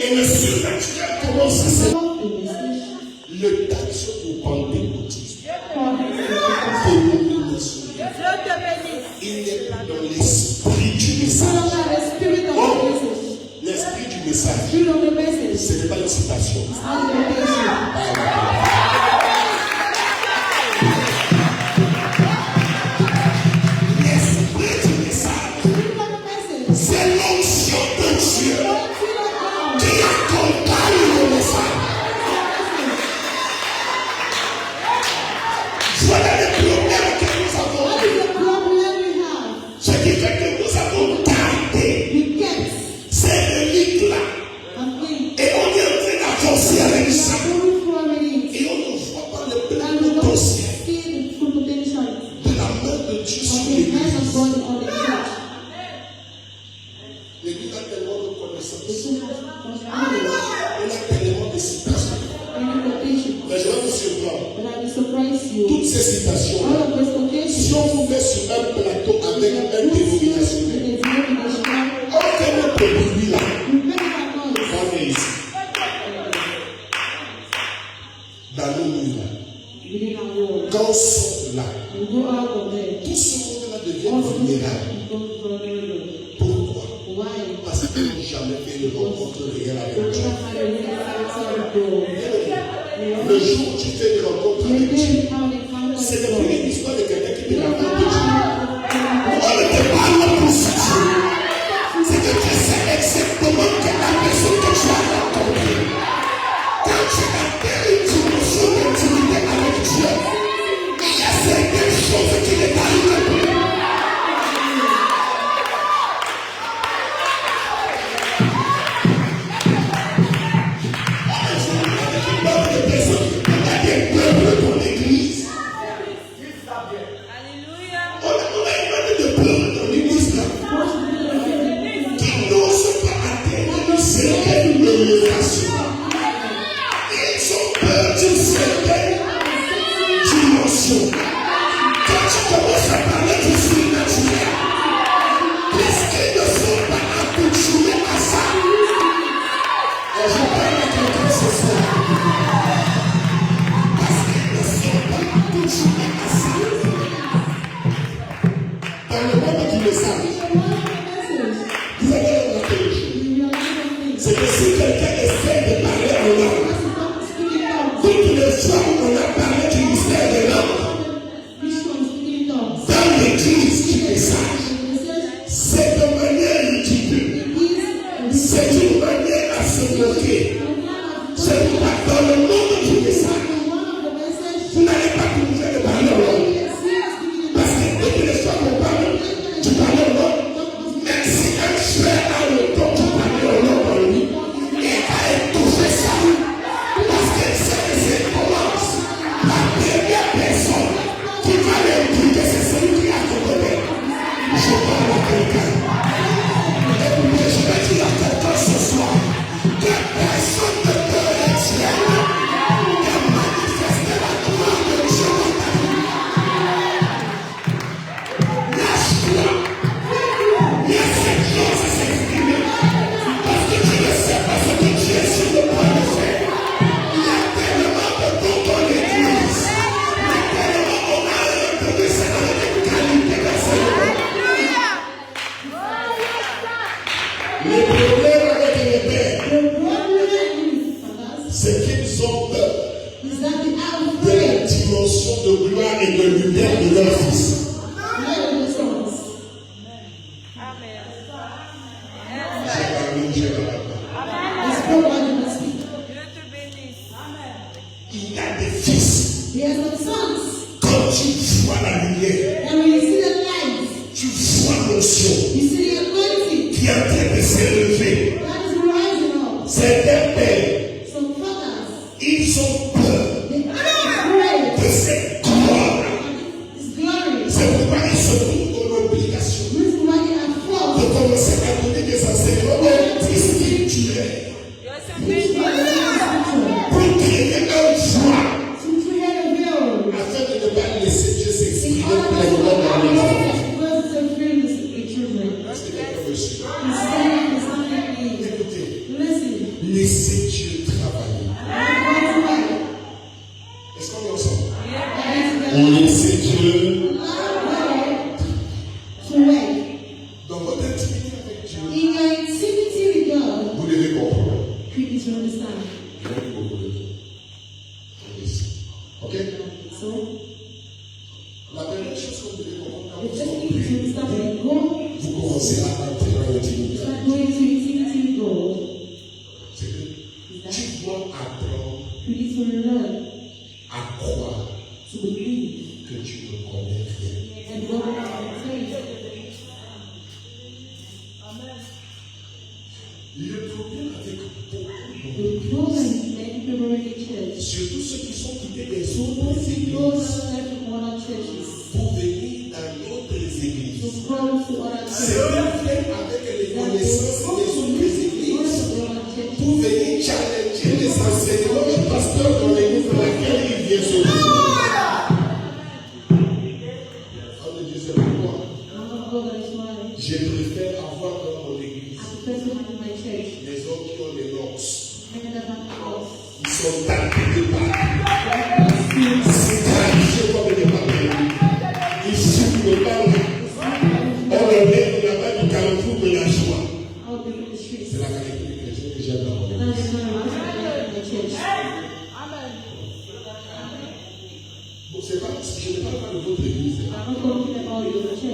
Et le surnaturel commence à se... Le taxe au pentecôtisme. Il n'est plus dans l'esprit du message. Oh, l'esprit du message. Ce n'est pas une citation. L'esprit du message, c'est l'onction de Dieu qui accompagne le message. Voilà le problème que nous avons. Ce qui fait que nous avons tardé ces reliques-là. Et on est en train d'avancer avec ça. Et on ne voit pas le plein potentiel de la main de Dieu sur l'Église. L'Église a tellement de connaissances. On a tellement de citations. Mais je vais vous surprendre. Toutes ces citations, si on vous met sur un plateau avec un dénominationnel, on fait notre bruit là. On est ici. Dans le monde là. Quand on sort là, tout ce monde-là devient vulnérable. Pourquoi? Parce qu'ils n'ont jamais fait de rencontre réelle avec Dieu. Le jour où tu fais une rencontre avec Dieu, c'est le premier histoire de quelqu'un qui te raconte Dieu. On ne te parle pour ça. C'est que tu sais exactement quelle est la personne que tu as rencontrée. Quand tu as une dimension d'intimité avec Dieu, il y a certaines choses qui ne t'arrivent plus. C'est que si quelqu'un essaie de parler en langue, toutes les fois où on a parlé du mystère de langue, dans l'église du message, c'est de manière ridicule. C'est une manière à se moquer. C'est pourquoi dans le monde du message, vous n'allez pas trouver de parler en langue. Parce que toutes les fois qu'on parle, tu parles en langue. Même si un frère a le temps de parler en langue en lui, il va étouffer ça. Parce que c'est commence. La première personne qui va l'impliquer, c'est celui qui a côté. Je parle à quelqu'un. Écoutez, je vais dire à quelqu'un ce soir que personne ne peut retirer et manifester la gloire de Dieu dans ta vie. Lâche-toi. Il y a cette chose à s'exprimer. Parce que tu ne sais pas ce que tu es sur le point de faire. Il y a tellement de dons dans l'église. Mais tellement on a entendu ça dans les qualités d'enseignement. Le problème avec les pères, c'est qu'ils ont peur de la dimension de gloire et de lumière de leur fils. Il a des fils. Quand tu vois la lumière, tu vois l'onction qui est en train de s'élever. Certains pères, ils ont peur de cette gloire. C'est pourquoi ils se trouvent dans l'obligation de commencer à donner des enseignements spirituels pour créer un joie afin de ne pas laisser Dieu s'exprimer pleinement dans les enfants. Écoutez, Laissez Dieu travailler. Est-ce qu'on est ensemble? Laissez Dieu. Dans votre intimité avec Dieu, vous devez comprendre. Je vais vous comprendre. Ok? La première chose que vous devez comprendre, vous commencez à entrer dans l'intimité. C'est que tu dois apprendre à croire que tu ne connais rien. Le problème avec beaucoup, surtout ceux qui sont quittés des autres églises pour venir dans d'autres églises, c'est qu'ils avec les connaissances des autres églises pour venir challenger les enseignements du pasteur dans l'église dans laquelle il vient se trouver. Je préfère avoir dans mon église les hommes qui ont des notes. Ils sont tapés partout. C'est qualifié comme des papiers. Ils souffrent le parle. On le met là-bas du carrefour de la joie. C'est la qualité du chrétien que j'aime dans mon église. Bon, c'est pas, je ne parle pas de votre église. Non, je ne parle pas de votre église. Je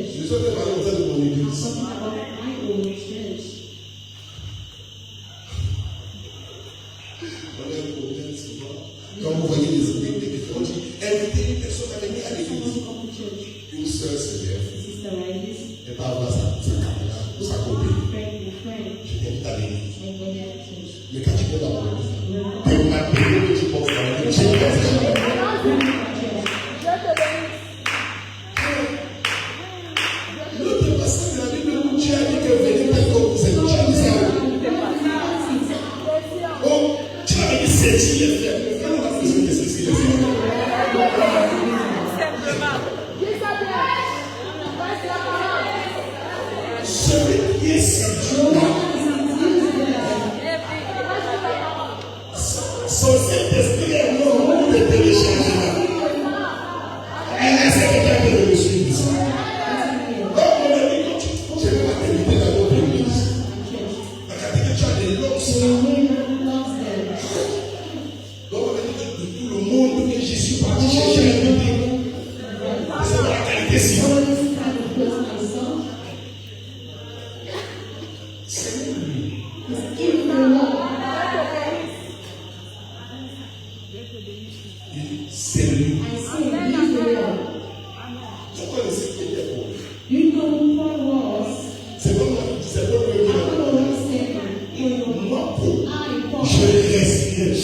suis de parler de mon église. Quand vous voyez des églises, on dit invitez une personne à venir à l'église. Une soeur se lève. Et par là, sa copine. Je t'invite à l'église. Mais quand tu peux dans mon église, tu m'as payé que tu penses à l'église. L'autre passage de la Bible où Dieu a dit que venez tel que vous êtes. Dieu a dit ça. Oh, Dieu a dit ceci les frères. Comment on a fait que ceci les frères? Celui qui est Saint-Jean, son Saint-Esprit est mort pour le télécharger là. Est-ce que quelqu'un peut le suivre ça? Donc on a dit que je vais t'inviter dans notre église. On a dit que tu as des notes. Donc on a dit que de tout le monde que je suis parti chercher à inviter. C'est la qualité si. C'est lui. Pourquoi le Seigneur est pour lui? C'est comme le moi pour. Je respire.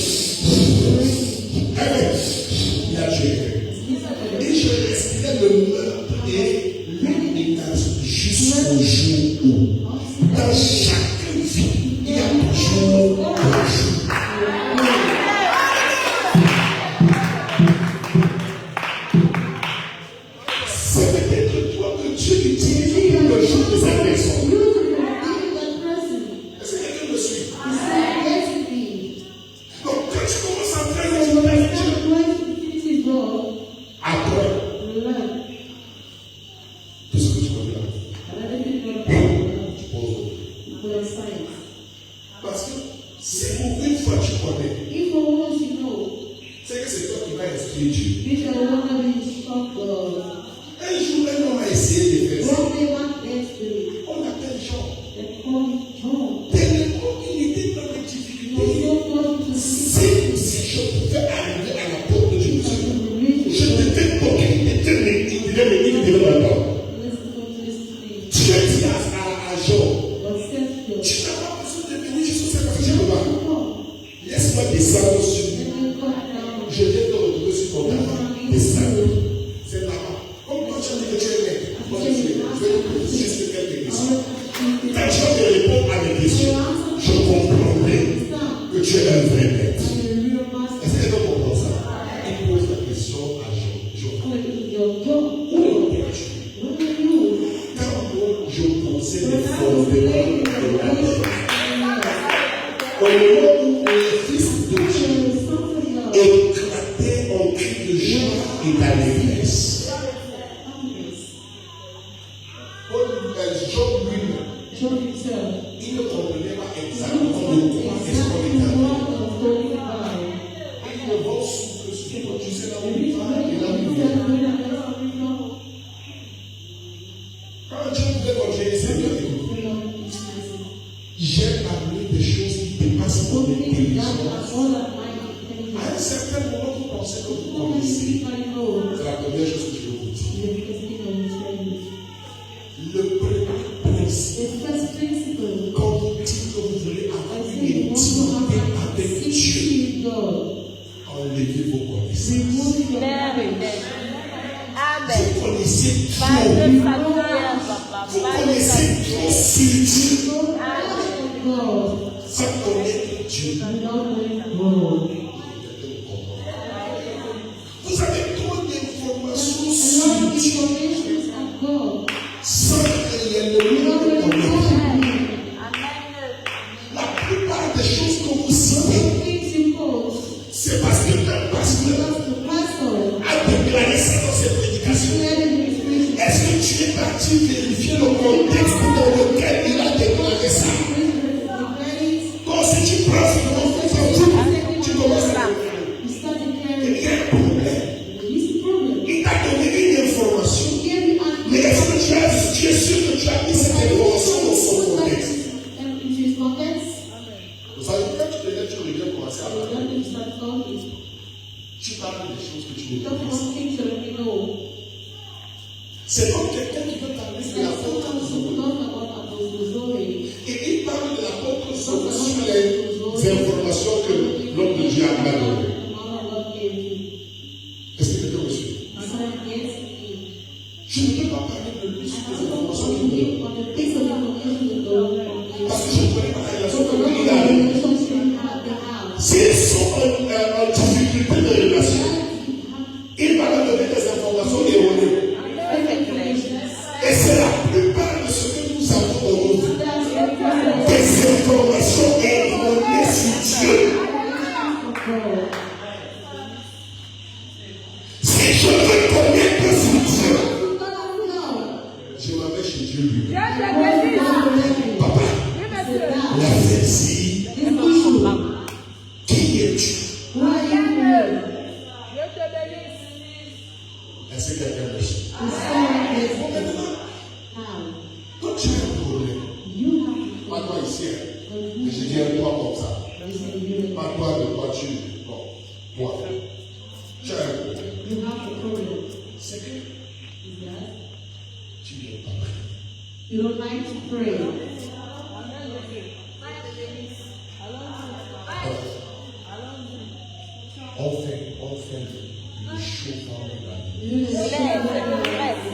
Il a géré. Et je respirais le meurtre et l'humiliation jusqu'au jour où, dans chaque vie, il y a toujours un jour. C'est peut-être toi que Dieu utilise pour le jour de sa personne. Est-ce que quelqu'un me suit? Donc, quand tu commences à faire le jour avec Dieu, après, tout ce que tu connais là, tu poses. Parce que c'est pour une fois que tu connais, c'est que c'est toi qui vas instruire Dieu. Un jour, un homme a essayé de faire ça. On appelle Jean. Tellement il était dans les difficultés. Si je pouvais arriver à la porte de Dieu, je devais toquer, il devait me dire, il devait m'attendre. Dieu dit à Jean, tu n'as pas besoin de venir jusqu'au sacrifice de moi. Laisse-moi descendre sur lui. Je viens te retrouver sur ton terrain. Descendre. C'est là-bas. Comme quand tu as dit que tu es maître, moi je vais te poser juste quelques questions. Quand tu vas me répondre à mes questions, je comprendrai que tu es un vrai maître. Est-ce que tu comprends ça? Il pose la question à Jean. Où es-tu? Quand on moment où le Fils de Dieu éclatait en cris de joie et d'allégresse. Job lui-même, il ne comprenait pas exactement de quoi est-ce qu'on est allé. Il ne voit que ce que tu sais là où il va et là où il vient. Quand Dieu voulait continuer, Seigneur, j'aime amener des choses qui dépassent mon intelligence. À un certain moment, vous pensez que vous connaissez. C'est la première chose que je veux vous dire. Le premier principe, quand vous dites que vous voulez avoir une intimité avec Dieu, enlevez vos connaissances. Vous connaissez trop. Vous connaissez trop sur Dieu. Sans connaître Dieu. Vous avez trop d'informations sur Dieu. Sans réellement connaître. La plupart des choses que vous citez, c'est parce que un pasteur a déclaré ça dans ses prédications. Est-ce que tu es parti vérifier le contexte dans lequel il a déclaré ça? Donc si tu prends ce contexte, tu commences à il y a un problème. Il t'a donné une information. Mais est-ce que tu es sûr que tu as mis cette information dans son contexte? Vous savez, quand tu te lèves, tu reviens commencer à parler. Tu parles des choses que tu ne connais pas. C'est comme quelqu'un qui veut parler de l'apôtre Zoé. Et il parle de l'apôtre Zoé sur les informations que l'homme de Dieu a données. Est-ce que quelqu'un me suit? Je ne peux pas parler de lui sur les informations qu'il me donne. Parce que je ne connais pas la relation qu'il a avec. S'ils sont en difficulté de relation, il va leur donner des informations erronées. Et c'est la plupart de ce que nous avons dans nos vies. Des informations erronées sur Dieu. Si je veux connaître sur Dieu, je m'en vais chez Dieu lui. Papa, la fête, qui es-tu? Est-ce que quelqu'un me suit? Quand tu as un problème, pas toi ici, mais je dis un toi comme ça. Pas toi de toi tu. Non, toi. Tu as un problème. C'est que tu n'es pas prêt. You don't like to pray. On fait le chauffant de la vie.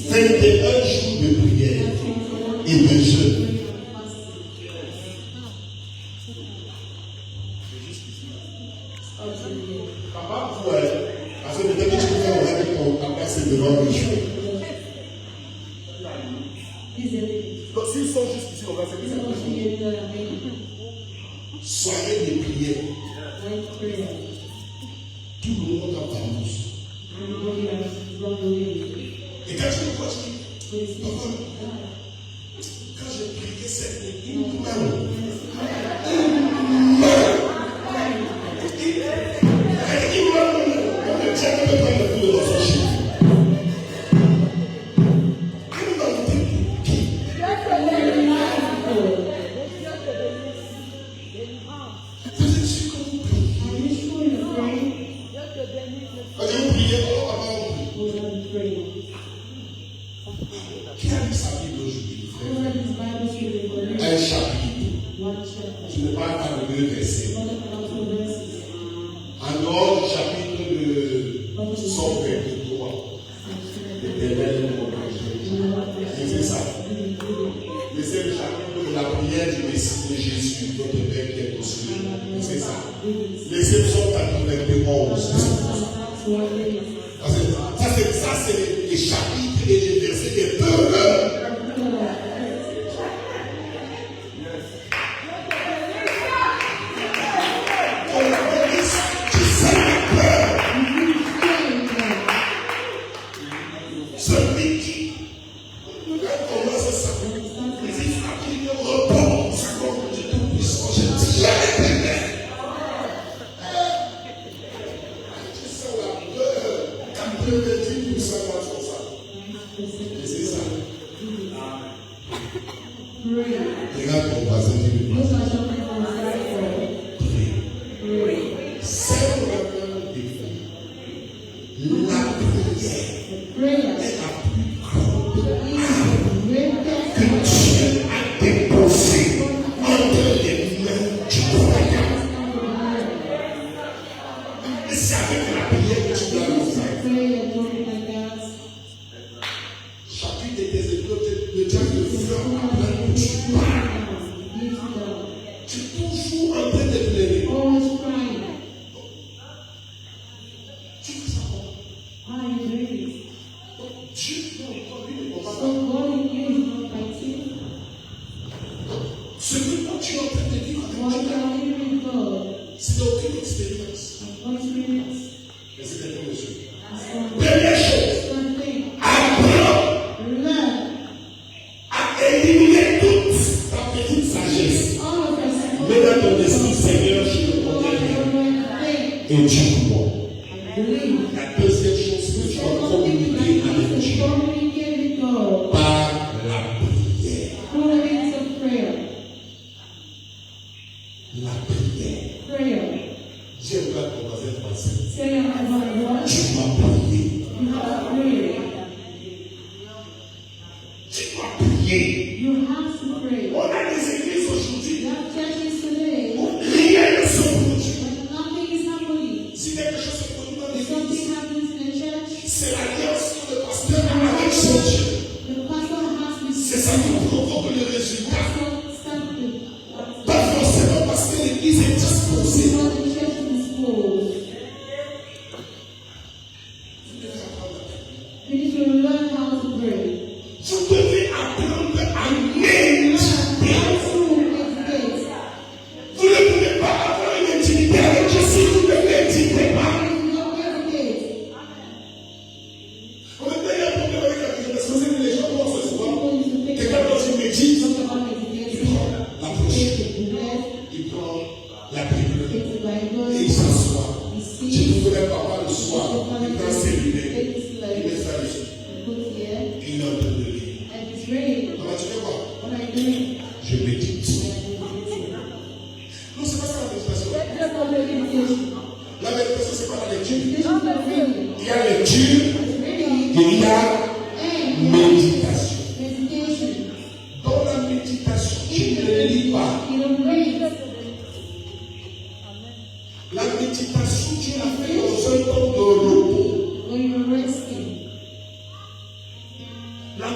21 jours de prière et de jeûne. Papa, parce que peut-être que tu peux faire avec ton papa, c'est devant les choses. Donc s'ils sont juste ici, on va faire ça. Soirée de prière. Tout le monde a parlé. Et quand tu me vois, je dis, papa, quand j'ai prié cette nuit, une main. Qui a lu sa Bible aujourd'hui? Un chapitre. Tu ne parles pas de 2 versets. En dehors du chapitre de Somme 23. C'est ça. Mais c'est le chapitre de la prière du Messie de Jésus, notre Père qui est aux cieux. C'est ça. Laissez Psaume 91. Ça, c'est les chapitres et les versets des peuples. Celui qui commence sa vie, il ne repose sa compte de tout puissant. Je dis jamais. Tu sens la peur. Quand Dieu me dit, nous sommes comme ça. Et c'est ça. Regarde ton voisin, dis-le. C'est vraiment défi. La prière est la plus grande que Dieu a déposée entre les mains du croyant. Et c'est avec la prière que tu dois le faire. Chacune de tes épreuves, le diable te frappe après que tu parles. Tu es toujours en train de pleurer. Tu veux savoir? Dieu ne comprend pas. Ce que toi tu es en train de vivre, c'est aucune expérience. Mais c'est un monsieur. Première chose, apprends à éliminer toute ta petite sagesse. Mets dans ton esprit, Seigneur, je te connais et éduque-moi. La deuxième chose que tu vas communiquer avec Dieu par la prière. La prière. Dieu va commencer à penser. Tu m'as prié. Tu dois prier. On a des églises aujourd'hui où rien ne se produit. Si quelque chose se produit dans l'église, c'est l'alliance que le pasteur a avec son Dieu. C'est ça qui provoque le résultat. Pas forcément parce que l'église est disposée. Vous devez apprendre à méditer. Vous ne pouvez pas avoir une intimité avec Dieu si vous ne méditez pas. On a d'ailleurs un problème avec la méditation, c'est que les gens pensent souvent que quand tu médites, il prend la bouche, il prend la Bible et il s'assoit. Tu ne voulais pas voir le soir, il prend ses lunettes, il met ça ici. Et il est en train de lire. Alors tu fais quoi? Je médite. Non, c'est pas ça la méditation. La méditation, c'est pas la lecture. Il y a lecture et il y a méditation. Dans la méditation, tu ne lis pas. La méditation, tu la fais dans un temps de repos.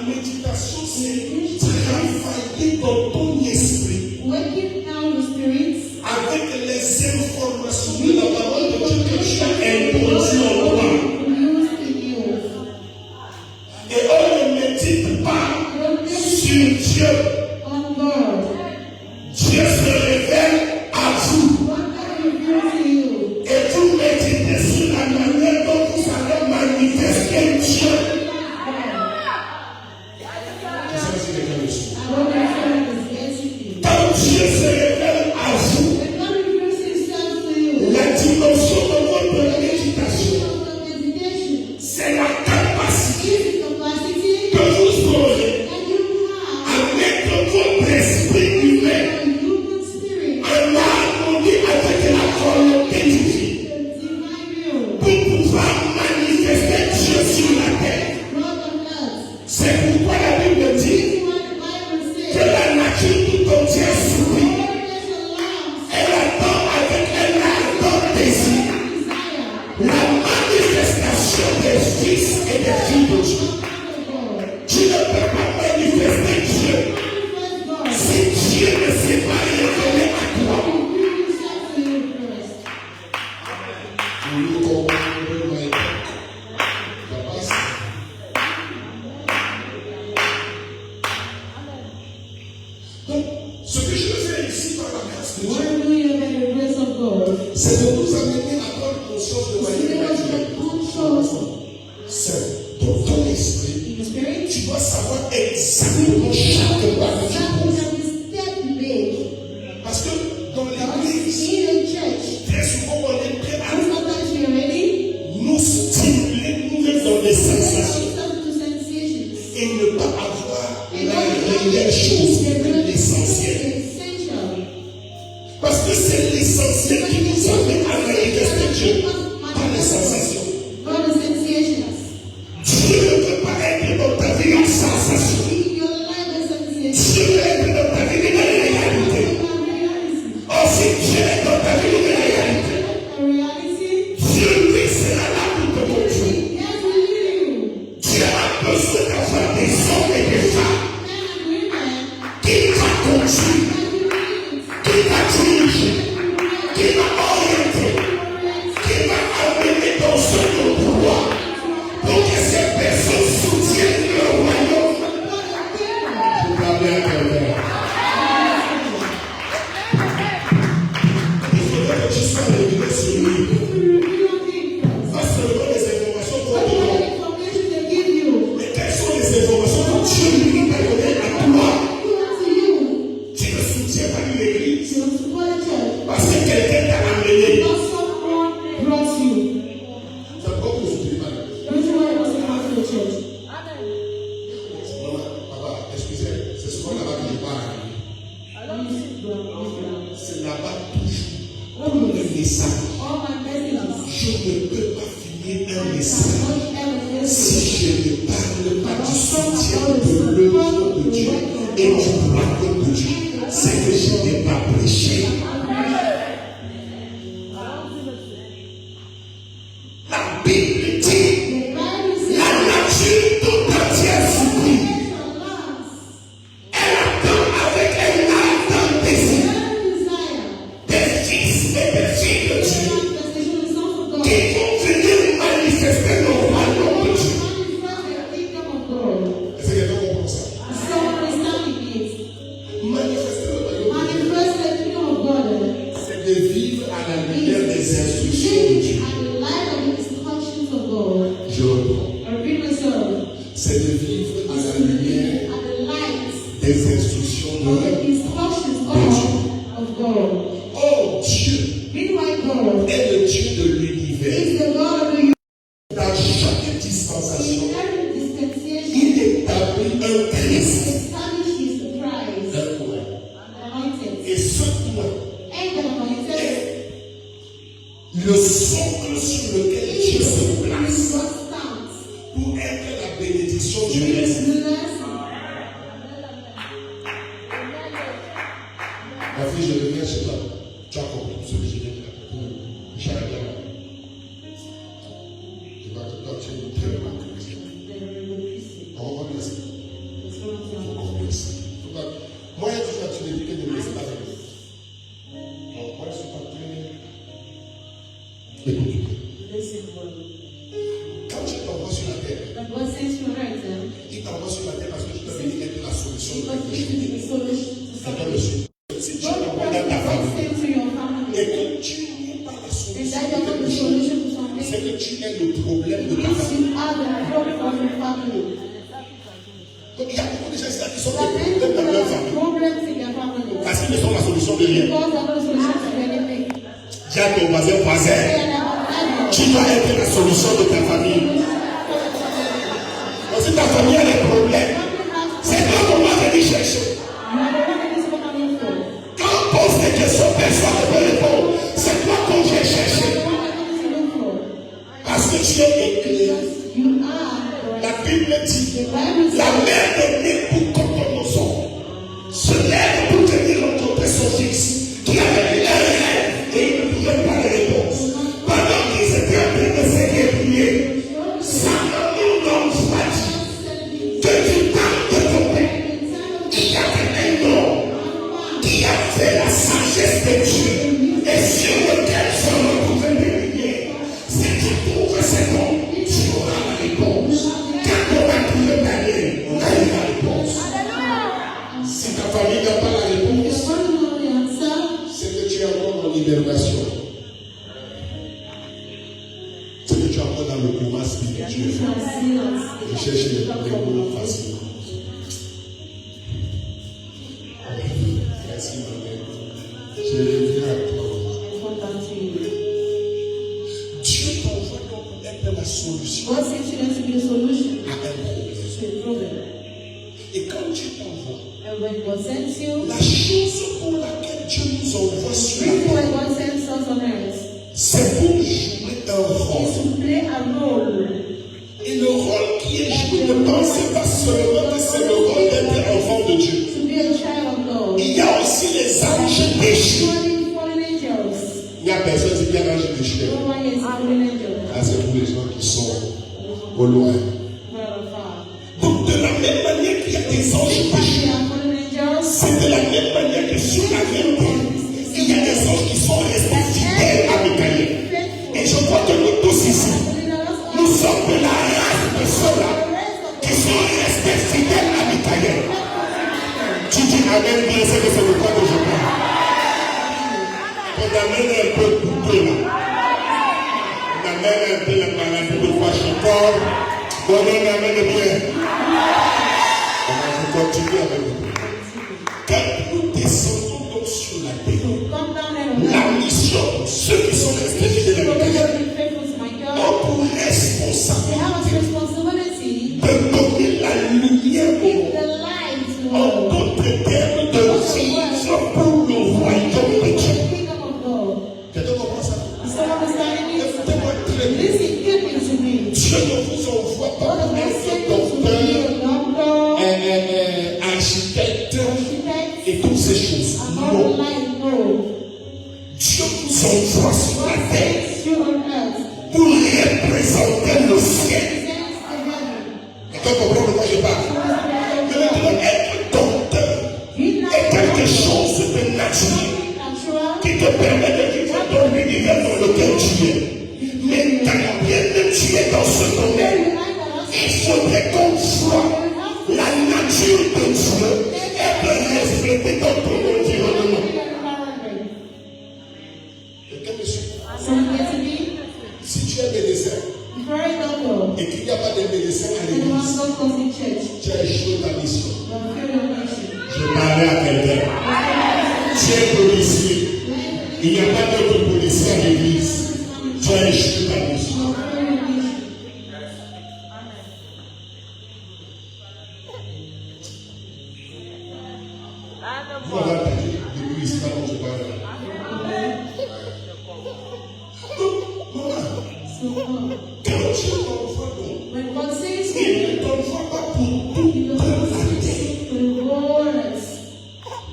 méditation, c'est travailler dans ton esprit Working now your spirits avec les informations de la parole de Dieu que tu as introduites en toi. used in you. Et on ne médite pas sur Dieu. On God. Dieu se révèle à vous. What can reveal to you? Et vous méditez sur la manière dont vous allez manifester Dieu. I want to share this message. Quand Dieu se révèle à vous, When God reveals himself to you, la dimension de votre méditation, of meditation c'est la capacité is the capacity que vous aurez that you have à mettre votre esprit humain a human spirit, en harmonie avec la volonté divine the divine will, pour pouvoir manifester Dieu sur la terre. God on earth. C'est pourquoi la Bible dit This is what the Bible que says. la nature tout entière sourit. All nature longs, Elle attend avec un ardent désir desire, la manifestation des fils et des filles de Dieu. God. Tu ne peux pas manifester Dieu Manifest God. si Dieu ne s'est pas révélé à toi. Reveal himself to you first. Donc, ce que je fais ici par la grâce de What Dieu, I'm doing by the grace of God c'est de nous amener à prendre conscience de is to manière give us naturelle. the conscious C'est dans ton esprit, in the spirit. tu dois savoir exactement chaque pas que tu That poses. is every step you make. Parce que dans Because l'église, in the church, très souvent on est prêt à sometimes we are ready nous stimuler nous-mêmes dans des sensations to sensations. et ne pas avoir la réelle chose, l'essentiel. Essential. Parce que c'est l'essentiel qui nous amène à manifester Dieu, pas les sensations. God the sensations. Dieu ne peut pas être dans ta vie une sensation. In your life, the sensations. Dieu veut être dans ta vie une réalité. Or, si Dieu est dans ta vie une réalité, A reality. Dieu lui sera là pour te montrer. Yes, we live. Dieu a besoin d'avoir des hommes et des femmes Men and women. qui va conduire, qui va diriger, qui va orienter, qui va amener dans son pouvoir pour que ces personnes soutiennent le royaume. Je parlais à quelqu'un. Il faudrait que tu sois révélé sur lui. Pas seulement les informations qu'on te donne, mais quelles sont les informations que Dieu lui t'a données à toi. Tu ne soutiens pas l'église parce que quelqu'un t'a amené. C'est pas que je ne pas. Non, papa, excusez, c'est souvent là-bas que je parle. C'est là-bas toujours. Comme le message. Je ne peux pas finir un message si je ne parle pas du soutien de l'œuvre de Dieu et du royaume de Dieu. C'est que je n'ai pas prêché. La Bible dit la nature tout entière sourit. Elle attend avec un ardent désir des fils et des filles de Dieu qui vont venir manifester le royaume de Dieu. Est-ce que quelqu'un comprend ça? Manifester le royaume de Dieu, c'est de vivre à la lumière des instructions de Dieu. Je reprends. C'est de vivre à la lumière des instructions de Dieu. Oh, Dieu est le Dieu de l'univers. Dans chaque dispensation, il établit un Christ, un point. Et ce point est le socle sur lequel Dieu se place pour être la bénédiction du reste. Ma fille, je reviens chez toi. Tu as compris ce que je viens de dire. J'arrête là. Je vais te dire, tu es une très bonne chrétienne. On va laisser. problème de ta If famille. you are the problem of your family, Donc il y a beaucoup de gens ici qui sont there are des many problèmes people dans leur that have famille. problems in their family. Parce qu'ils ne sont la solution de rien. Because they're not solution to anything. Dis à ton voisin, voisin, They are not tu dois être la solution de ta famille. Donc si ta famille a des problèmes, c'est toi qu'on va venir chercher. Quand on pose des questions, personne ne peut répondre. C'est toi qu'on vient chercher. Parce que tu es éclairé. La Bible dit, la mère de Nebuchadnezzar se lève pour venir rencontrer son fils qui avait eu un rêve et il ne pouvait pas les répondre. Pendant qu'ils étaient en train de se prier, sa maman l'envoie dit que du temps de ton père, il y avait un homme qui avait la sagesse de Dieu et sur lequel seulement pouvait bénir. Si tu trouves cet homme, tu auras la réponse. Quand on va trouver Daniel, on a eu la réponse. Si ta famille n'a pas la réponse, c'est que tu es encore en libération. C'est que tu es encore dans le coma spirituel. Je cherche les mots facilement. Merci ma mère. Je reviens à toi. Dieu t'envoie donc pour être la solution God sent you to be a solution à un to a problème. problem. Et quand Dieu t'envoie, And when God sends you, la chose pour laquelle Dieu nous envoie sur la reason why terre, God sends us on earth c'est pour jouer un rôle. is to play a role. Et le rôle qui est joué, ne pensez pas seulement que c'est le rôle d'être enfant de Dieu. To be a child of God. Il y a aussi les anges déchus. Fallen angels. Il n'y a personne qui a l'ange déchu. No one is fallen angel. Ah, c'est pour les gens qui sont au loin. Well, far. Donc, de la même manière qu'il y a des anges But déchus, they are fallen angels. c'est de la même manière que sur la même terre, il y a des anges qui sont restés fidèles à Michael. Et je crois que nous tous ici, nous sommes de la race de ceux-là qui sont restés fidèles à Michael. Tu dis Amen, bien, c'est que c'est de quoi que je parle. On amène un peu coupé là. On amène un peu la maladie de Washington. Bon, on amène bien. On va continuer avec nous. Quand nous descendons donc sur la terre, la mission, ceux qui sont restés fidèles à Michael, ont pour responsabilité de donner la lumière au monde. En d'autres termes, de vivre pour le royaume de Dieu. Quelqu'un comprend ça? Écoutez-moi très bien. Dieu ne vous envoie pas pour être docteur, architecte et toutes ces choses. Non. Dieu vous envoie sur la terre pour représenter le ciel. Quelqu'un comprend de quoi je parle? Être docteur est quelque chose de naturel qui te permet de vivre dans l'univers dans lequel tu es. Mais quand bien que tu es dans ce domaine, il faudrait qu'on voit la nature de Dieu et de refléter dans ton environnement. Quelqu'un me suit? Si tu es médecin et qu'il n'y a pas de médecin à l'église, tu as échoué ta mission. Je parlais à quelqu'un. Tu es policier. Il n'y a pas d'autre policier à l'église. Tu as échoué ta mission. Vous avez entendu depuis ici quand je parle. Quand tu t'envoies donc, il ne t'envoie pas pour toute la terre.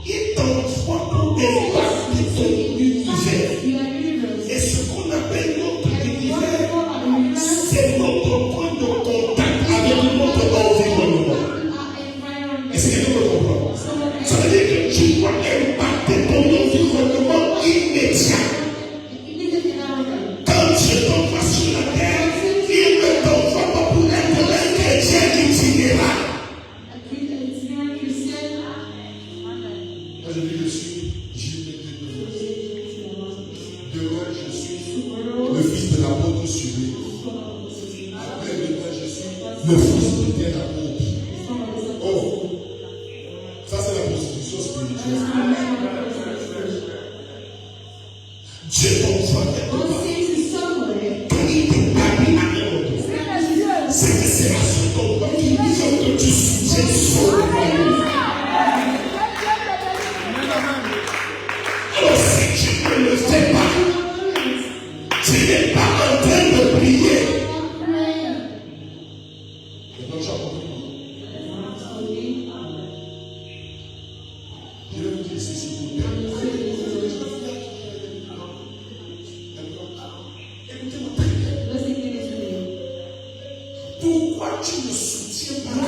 Il t'envoie pour des parties de ton univers. Et ce qu'on appelle notre univers Le fils devient l'amour. Oh, ça c'est la prostitution spirituelle. Dieu t'envoie quelque part. Quand il te parle à un autre, c'est que c'est à ce moment qu'il faut que tu soutiennes son royaume. Alors si tu ne le fais pas, tu n'es pas en train de prier. Je vais vous dire ceci, s'il vous plaît. Écoutez-moi très bien. Pourquoi tu ne soutiens pas la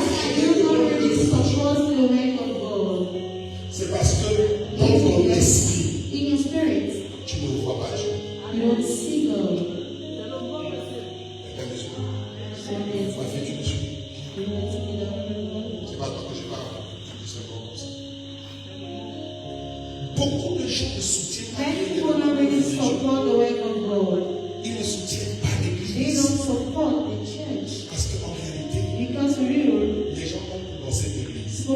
C'est parce que dans ton esprit, tu ne vois pas Dieu. Regarde les yeux. Ma fille, tu me suis. C'est pas toi que je parle. Je dis simplement comme ça. Beaucoup de gens ne soutiennent pas l'église. Ils ne soutiennent pas l'église. Parce qu'en réalité, les gens ont commencé l'église. Ils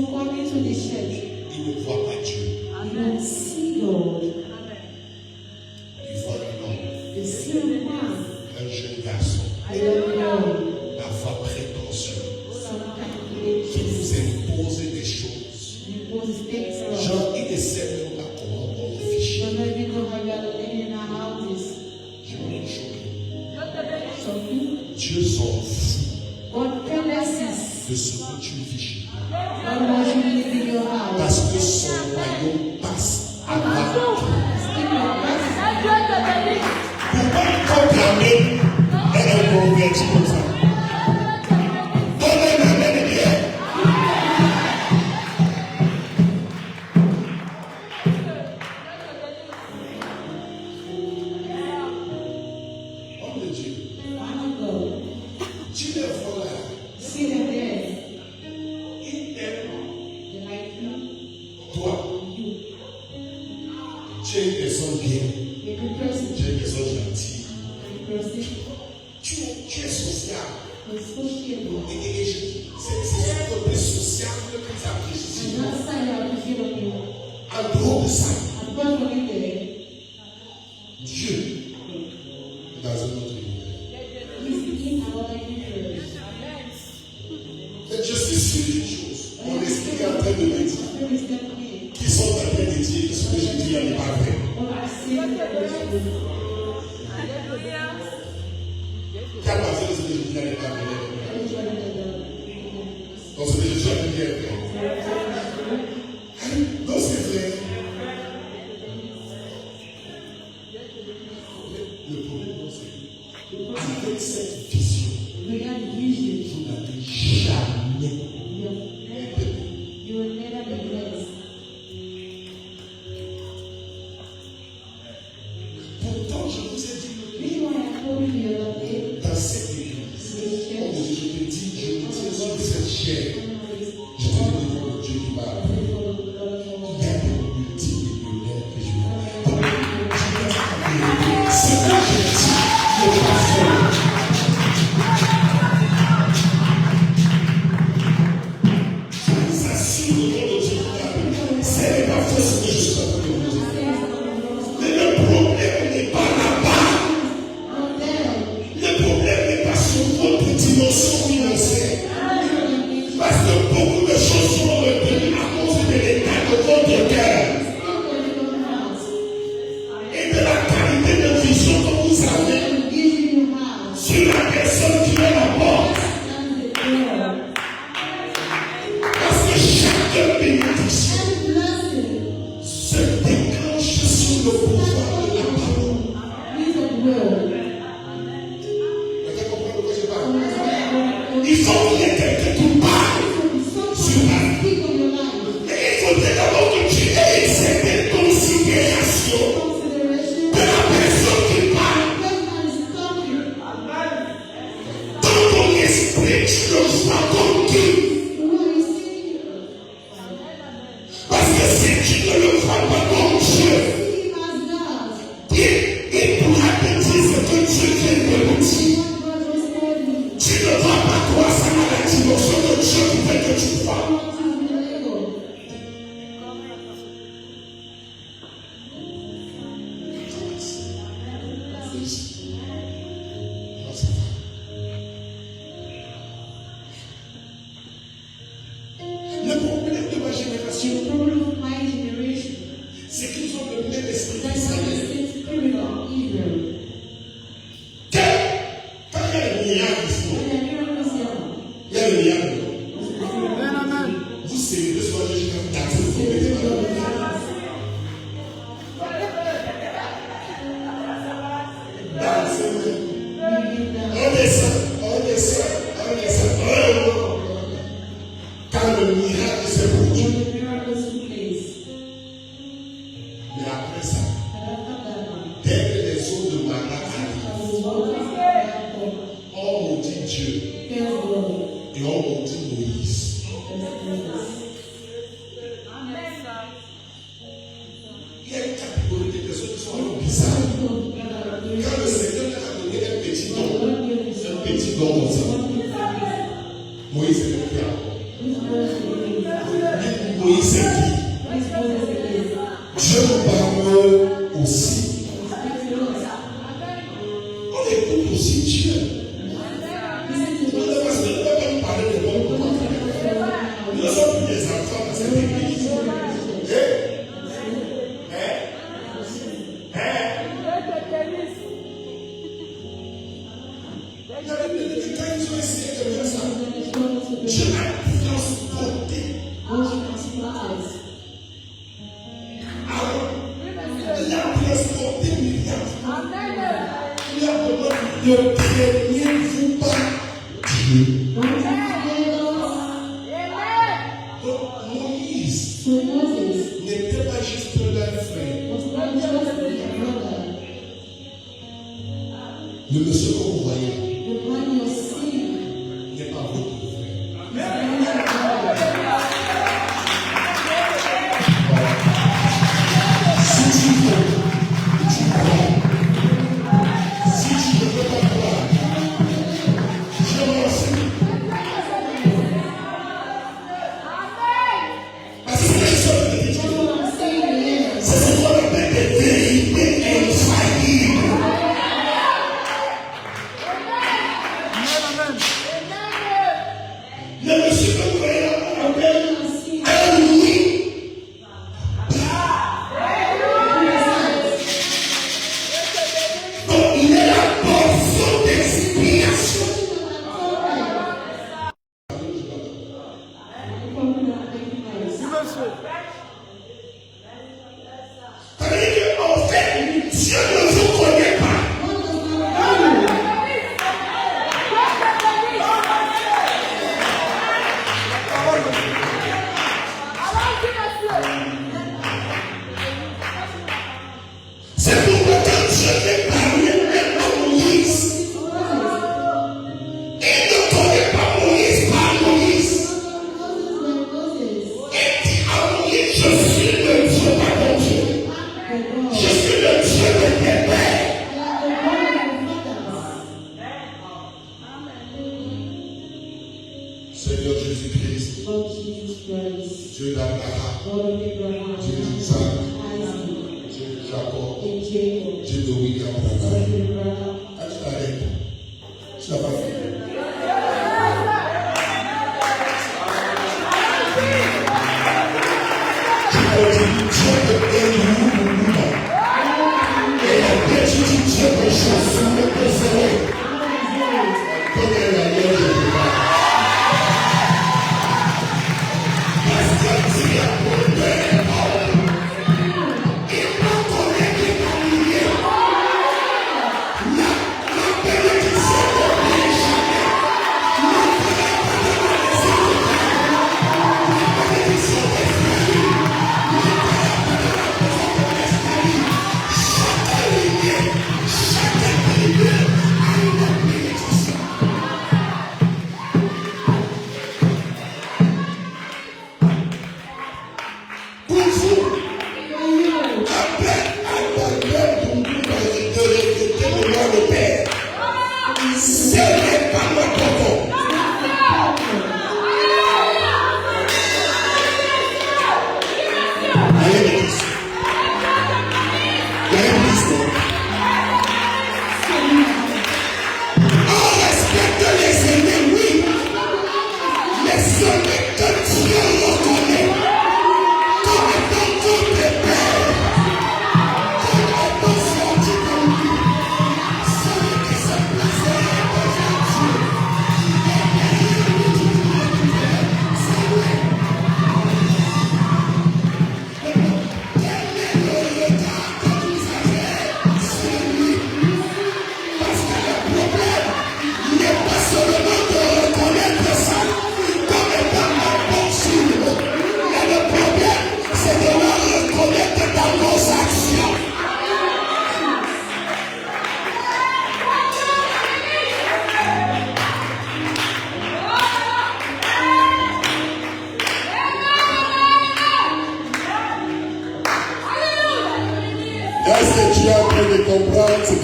ne voient pas Dieu. Ils voient un homme, un jeune garçon, la voix prétentieuse, qui nous impose des choses. Genre, il ne sait même pas comment on le fiche. Je vais vous choquer. Dieu s'en fout de ce que tu fiches. Parce que son royaume passe à la pourquoi proclamer un converti comme ça? Donnez la main de Dieu. Homme de Dieu, tu les vois là. Il aime toi. Tu es une personne bien. Tu es une personne gentille. Tu es social. Et c'est ce côté social que nous apprécions. En dehors de ça, Dieu est dans un autre univers. Mais je suis sûr d'une chose. Mon esprit est en train de me dire qu'ils sont en train de dire que ce que je dis n'est pas vrai. Qui a pensé que ce que je dis n'est pas vrai? Donc ce que je dis est vrai. Non, c'est vrai. Le problème, c'est que avec cette vision, vous n'avez jamais été. Pourtant, je vous ai dit dans cette église, je te dis, je me tiens sur cette chair. Je te dis le nom de Dieu qui m'a appelé. Il y a des multimillionnaires que je vois. Ce que je dis n'est pas vrai. Je vous assure le nom de Dieu qui m'a appelé. Ce n'est pas vrai ce que je suis en train de vous dire. Mais le problème n'est pas là-bas. Le problème n'est pas sur votre dimension financière. Parce que beaucoup de choses sont retenues à cause de l'état de votre cœur et de la qualité de vision que vous avez sur la personne qui est la porte. Parce que chaque bénédiction se déclenche sous le pouvoir de la parole. Vous comprenez de quoi je parle? Il faut qu'il y ait quelqu'un qui parle sur la vie. Mais il faudrait d'abord que tu aies une certaine considération de la personne qui parle. Dans ton esprit, tu le vois comme qui? Parce que si tu ne le vois pas comme Dieu, il pourra te dire ce que Dieu vient de nous dire. Tu ne vois pas toi, ça va tu crois. Le problème de ma génération, c'est qu'ils ont le même esprit d'Israël. Quand il y a le miracle ici, il y a le miracle. Vous célébrez ce soir, je suis comme taxé. On descend. Quand le miracle se produit. Mais après ça, dès que les eaux de Mana arrivent, on maudit Dieu et on maudit Moïse. Il y a une catégorie de personnes qui sont un peu bizarres. Quand le Seigneur a donné un petit don comme ça, Moïse est le père. Moïse c'est qui? Dieu nous parle aussi. On écoute aussi Dieu. On ne va pas nous parler de bon. Nous ne sommes plus des enfants dans cette église. Quand ils ont essayé de faire ça, Dieu a transporté. Il a transporté Myriam. Il a demandé ne craignez-vous pas Dieu. Donc Moïse n'était pas juste leur frère. Le monsieur que vous voyez n'est pas votre frère. Si tu veux, tu crois. Si tu ne veux pas croire, je m'enseigne. Parce que c'est ça que je dis. C'est ce qu'on appelle des vérités infaillibles. Le monsieur que vous voyez là, on appelle un oui. Donc il est la portion d'expiation. C'est-à-dire qu'en fait, Dieu ne vous connaît pas. C'est pourquoi quand Dieu fait parler à Moïse, il ne connaît pas Moïse par Moïse. Il dit à Moïse, je suis le Dieu, pas ton Dieu. Je suis le Dieu de tes pères. Seigneur Jésus-Christ, Dieu d'Abraham, Dieu d'Isaac, Dieu de Jacob, Dieu de William Branham. As-tu arrêté? Tu n'as pas fait. Tu continues Dieu de Eliou Mouna. Et après tu dis Dieu de Josué de Zéro. Connais la loi de Dieu. Parce que tu as pour Dieu. Il peut connaître les familiers. La bénédiction de Dieu jamais. La bénédiction des frères. Chaque lignée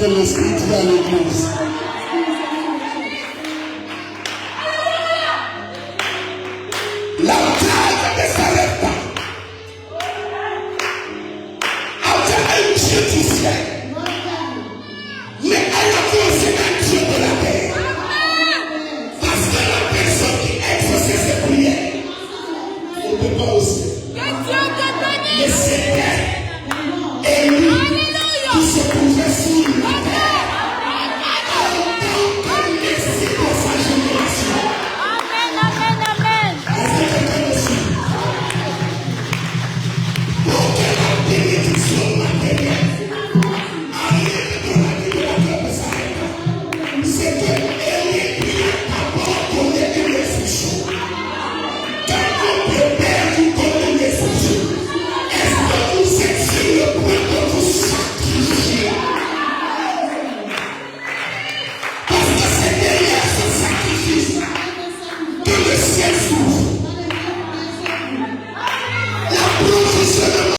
que l'esprit dit à l'église. La bataille ne s'arrête pas. Avec un Dieu du ciel. Mais elle a aussi un Dieu de la terre. Parce que la personne qui exauce ses prières ne peut pas aussi. Mais c'est